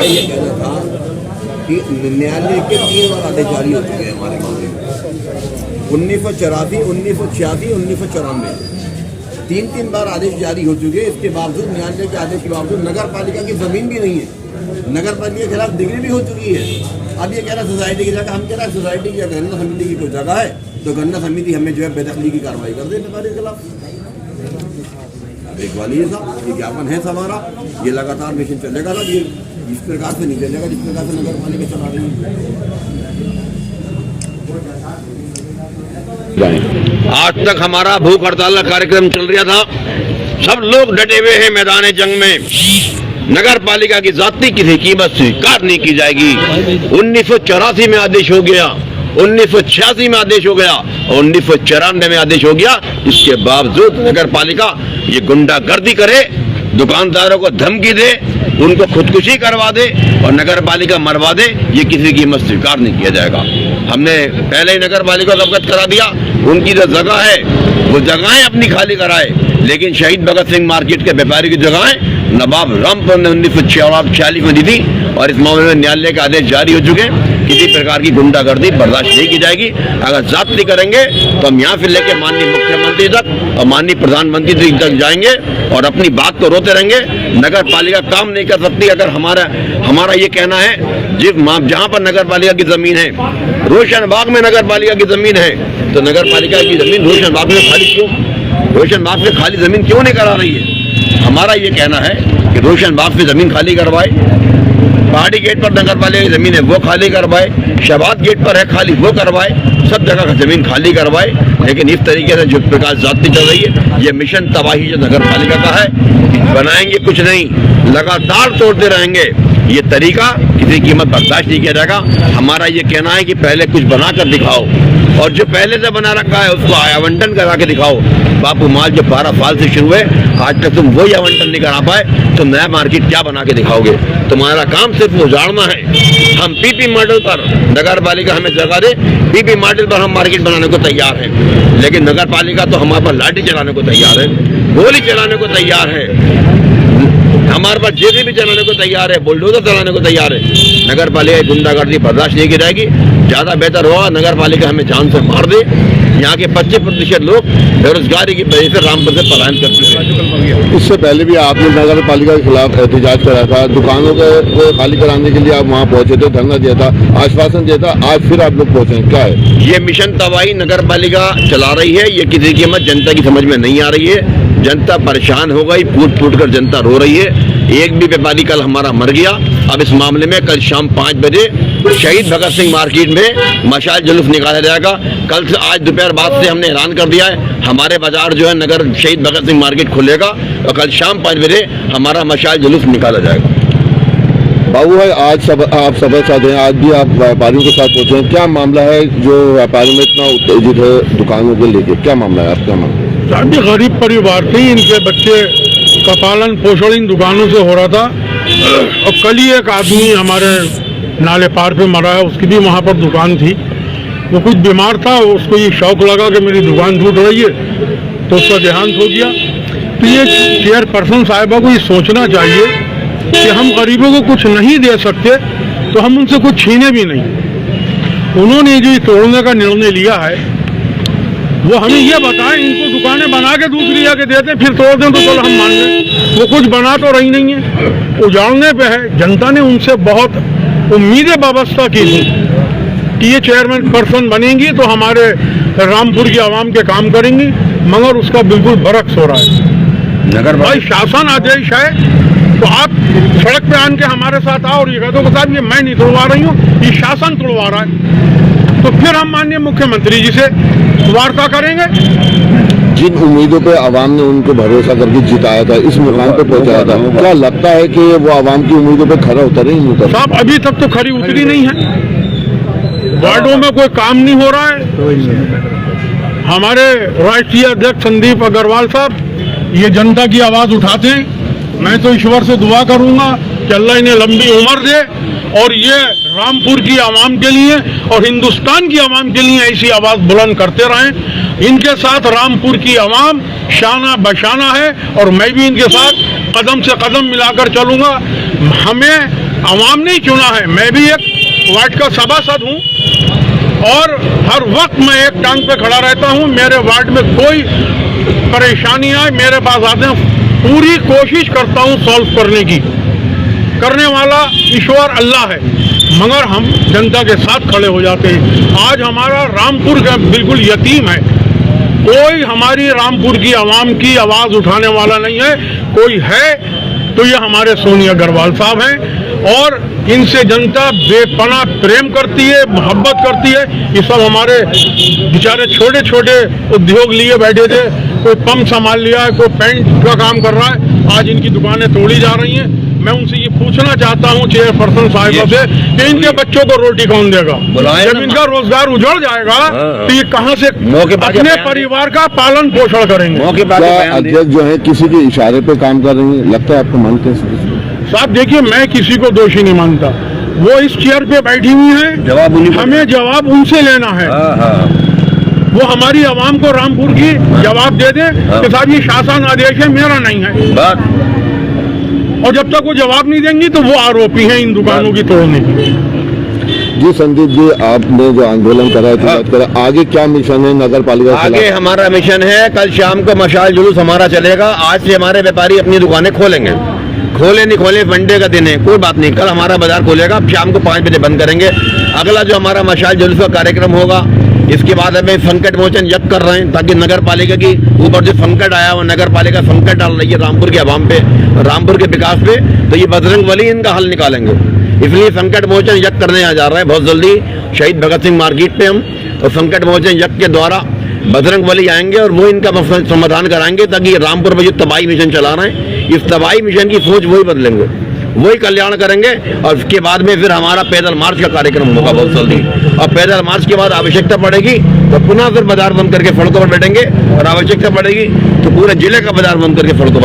ये कहना था कि न्यायालय के 3 बार आदेश जारी हो चुके हैं हमारे मामले में, 1984, 1986, 1994, 3 बार आदेश जारी हो चुके हैं। इसके बावजूद न्यायालय के आदेश के बावजूद नगर पालिका की जमीन भी नहीं है, नगर पालिका के खिलाफ डिग्री भी हो चुकी है। अब ये कह रहा सोसाइटी की जगह, हम कह रहा है सोसाइटी की गन्ना समिति की कोई जगह है तो गन्ना समिति हमें जो है बेदखली की कार्रवाई कर दे व्यापारी के खिलाफ। एक वाली है साहब, ये ज्ञापन है हमारा, ये लगातार मिशन चलेगा ना, ये इस प्रकार से नहीं चलेगा जिस प्रकार से नगर पालिका चला रही है। आज तक हमारा भूख हड़ताल का कार्यक्रम चल रहा था, सब लोग डटे हुए हैं मैदान जंग में। नगर पालिका की जाती किसी कीमत स्वीकार नहीं की जाएगी। 1984 में आदेश हो गया, 1986 में आदेश हो गया और 1994 में आदेश हो गया। इसके बावजूद नगर पालिका ये गुंडागर्दी करे, दुकानदारों को धमकी दे, उनको खुदकुशी करवा दे और नगर पालिका मरवा दे, ये किसी कीमत स्वीकार नहीं किया जाएगा। हमने पहले ही नगर पालिका को अवगत करा दिया, उनकी जो जगह है वो जगहें अपनी खाली कराए, लेकिन शहीद भगत सिंह मार्केट के व्यापारी की जगहें नवाब रामपुर ने 1946 में दी थी और इस मामले में न्यायालय के आदेश जारी हो चुके हैं। किसी प्रकार की गुंडागर्दी बर्दाश्त नहीं की जाएगी। अगर जाति करेंगे तो हम यहाँ से लेके माननीय मुख्यमंत्री तक और माननीय प्रधानमंत्री तक जाएंगे और अपनी बात को रोते रहेंगे। नगर पालिका काम नहीं कर सकती। अगर हमारा ये कहना है, जहाँ पर नगर पालिका की जमीन है, रोशनबाग में नगर पालिका की जमीन है, तो नगर पालिका की जमीन रोशनबाग में खाली क्यों, रोशनबाग में खाली जमीन क्यों नहीं करा रही है? हमारा ये कहना है कि रोशनबाग से जमीन खाली करवाए, पहाड़ी गेट पर नगर पालिका की जमीन है वो खाली करवाए, शहबाद गेट पर है खाली वो करवाए, सब जगह का जमीन खाली करवाए। लेकिन इस तरीके से जिस प्रकार जाती चल रही है, ये मिशन तबाही जो नगर पालिका का है, बनाएंगे कुछ नहीं, लगातार तोड़ते रहेंगे। ये तरीका किसी कीमत बर्दाश्त नहीं किया जाएगा। हमारा ये कहना है कि पहले कुछ बनाकर दिखाओ और जो पहले से बना रखा है उसको आवंटन करा के दिखाओ। बापू माल जो 12 साल से शुरू है, आज तक तुम वही आवंटन नहीं करा पाए, तो नया मार्केट क्या बना के दिखाओगे? तुम्हारा काम सिर्फ उजाड़ना है। हम पीपी मॉडल पर नगर पालिका हमें जगह दे, पीपी मॉडल पर हम मार्केट बनाने को तैयार हैं, लेकिन नगर पालिका तो हमारे पर लाठी चलाने को तैयार है, गोली चलाने को तैयार है, हमारे पास जेसीबी चलाने को तैयार है, बुलडोजर चलाने को तैयार है। नगर पालिका गुंडागर्दी बर्दाश्त नहीं की जाएगी। ज्यादा बेहतर होगा नगर पालिका हमें जान से मार दे। यहाँ के 25% लोग बेरोजगारी की वजह से रामपुर से पलायन कर चुके हैं। इससे पहले भी आपने नगर पालिका के खिलाफ एहतजाज करा था, दुकानों को खाली कराने के लिए आप वहाँ पहुंचे थे, धरना दिया था, आश्वासन दिया था, आज फिर आप लोग पहुंचे, क्या है ये मिशन तबाही नगर पालिका चला रही है? ये किसी कीमत जनता की समझ में नहीं आ रही है। जनता परेशान हो गई, फूट कर जनता रो रही है। एक भी व्यापारी कल हमारा मर गया। अब इस मामले में कल शाम 5 बजे शहीद भगत सिंह मार्केट में मशाल जुलूस निकाला जाएगा। कल से आज दोपहर बाद से हमने ऐलान कर दिया है, हमारे बाजार जो है नगर शहीद भगत सिंह मार्केट खुलेगा और कल शाम 5 बजे हमारा मशाल जुलूस निकाला जाएगा। बाबू भाई, आज आप सभा साथ हैं, आज भी आप व्यापारियों के साथ पहुंचे हैं, क्या मामला है जो व्यापारियों में इतना उत्तेजित है दुकानों को लेके, क्या मामला है आपका? मामला साढ़े गरीब परिवार थे, इनके बच्चे का पालन पोषण इन दुकानों से हो रहा था और कल ही एक आदमी हमारे नाले पार पे मरा है, उसकी भी वहाँ पर दुकान थी। वो कुछ बीमार था, उसको ये शौक लगा कि मेरी दुकान टूट रही है, तो उसका देहांत हो गया। तो ये चेयरपर्सन साहिबा को ये सोचना चाहिए कि हम गरीबों को कुछ नहीं दे सकते तो हम उनसे कुछ छीने भी नहीं। उन्होंने जो तोड़ने का निर्णय लिया है वो हमें ये बताएं, इनको दुकानें बना के दूसरी जगह देते फिर तोड़ दें तो चलो हम मान लें। वो कुछ बना तो रही नहीं है, उजाड़ने पे है। जनता ने उनसे बहुत उम्मीदें वाबस्ता की थी कि ये चेयरमैन पर्सन बनेंगी तो हमारे रामपुर की आवाम के काम करेंगी, मगर उसका बिल्कुल बरक्स हो रहा है। नगर भाई शासन आदेश है तो आप सड़क पे आन के हमारे साथ आओ और ये कह दो कि साहब ये मैं नहीं तोड़वा रही हूँ, ये शासन तोड़वा रहा है, तो फिर हम माननीय मुख्यमंत्री जी से वार्ता करेंगे। जिन उम्मीदों पे आवाम ने उनको भरोसा करके जिताया था, इस मुकाम पे पहुंचाया था, क्या लगता है कि वो आवाम की उम्मीदों पे खरा उतरे ही नहीं? साहब अभी तक तो खरी उतरी नहीं है, वार्डों में कोई काम नहीं हो रहा है। हमारे राष्ट्रीय अध्यक्ष संदीप अग्रवाल साहब ये जनता की आवाज उठाते हैं। मैं तो ईश्वर से दुआ करूंगा कि अल्लाह इन्हें लंबी उम्र दे और ये रामपुर की आवाम के लिए और हिंदुस्तान की आवाम के लिए ऐसी आवाज बुलंद करते रहें। इनके साथ रामपुर की आवाम शाना बशाना है और मैं भी इनके साथ कदम से कदम मिलाकर चलूंगा। हमें आवाम ने ही चुना है। मैं भी एक वार्ड का सभासद हूँ और हर वक्त मैं एक टांग पे खड़ा रहता हूँ। मेरे वार्ड में कोई परेशानी आए मेरे पास आते हैं, पूरी कोशिश करता हूँ सॉल्व करने की। करने वाला ईश्वर अल्लाह है, मगर हम जनता के साथ खड़े हो जाते हैं। आज हमारा रामपुर का बिल्कुल यतीम है, कोई हमारी रामपुर की आवाम की आवाज उठाने वाला नहीं है। कोई है तो ये हमारे सोनिया अग्रवाल साहब हैं और इनसे जनता बेपनाह प्रेम करती है, मोहब्बत करती है। ये सब हमारे बेचारे छोटे छोटे उद्योग लिए बैठे थे, कोई पंप संभाल लिया है, कोई पेंट का काम कर रहा है, आज इनकी दुकानें तोड़ी जा रही हैं। मैं उनसे ये पूछना चाहता हूँ चेयरपर्सन साहिबा से कि इनके बच्चों को रोटी कौन देगा? जब इनका रोजगार उजड़ जाएगा तो ये कहाँ से अपने परिवार का पालन पोषण करेंगे? क्या अध्यक्ष जो है किसी के इशारे पे काम कर रही है, लगता है आपको मानते हैं? साहब देखिए, मैं किसी को दोषी नहीं मानता। वो इस चेयर पे बैठी हुई है, हमें जवाब उनसे लेना है। वो हमारी आवाम को रामपुर की जवाब दे दे कि साहब ये शासन आदेश है, मेरा नहीं है। और जब तक वो जवाब नहीं देंगी तो वो आरोपी हैं इन दुकानों की तोड़ने की। जी संदीप जी, आपने जो आंदोलन करा है, बात करा, आगे क्या मिशन है नगर पालिका? आगे हमारा मिशन है, कल शाम को मशाल जुलूस हमारा चलेगा। आज से हमारे व्यापारी अपनी दुकानें खोलेंगे, खोले नहीं खोले मंडे का दिन है, कोई बात नहीं, कल हमारा बाजार खोलेगा। अब शाम को 5 बजे बंद करेंगे। अगला जो हमारा मशाल जुलूस का कार्यक्रम होगा, इसके बाद हमें संकट मोचन यज्ञ कर रहे हैं ताकि नगर पालिका की ऊपर जो संकट आया वो नगर पालिका संकट डाल रही है रामपुर के आवाम पे, रामपुर के विकास पे, तो ये बजरंग बली इनका हल निकालेंगे। इसलिए संकट मोचन यज्ञ करने आ जा रहे हैं बहुत जल्दी शहीद भगत सिंह मार्केट पे हम, और संकट मोचन यज्ञ के द्वारा बजरंग बली आएंगे और वो इनका समाधान कराएंगे ताकि रामपुर में जो तबाही मिशन चला रहे हैं, इस तबाही मिशन की सोच वही बदलेंगे, वही कल्याण करेंगे। और उसके बाद में फिर हमारा पैदल मार्च का कार्यक्रम होगा बहुत जल्दी, और पैदल मार्च के बाद आवश्यकता पड़ेगी तो पुनः फिर बाजार बंद करके सड़कों पर बैठेंगे, और आवश्यकता पड़ेगी तो पूरे जिले का बाजार बंद करके सड़कों पर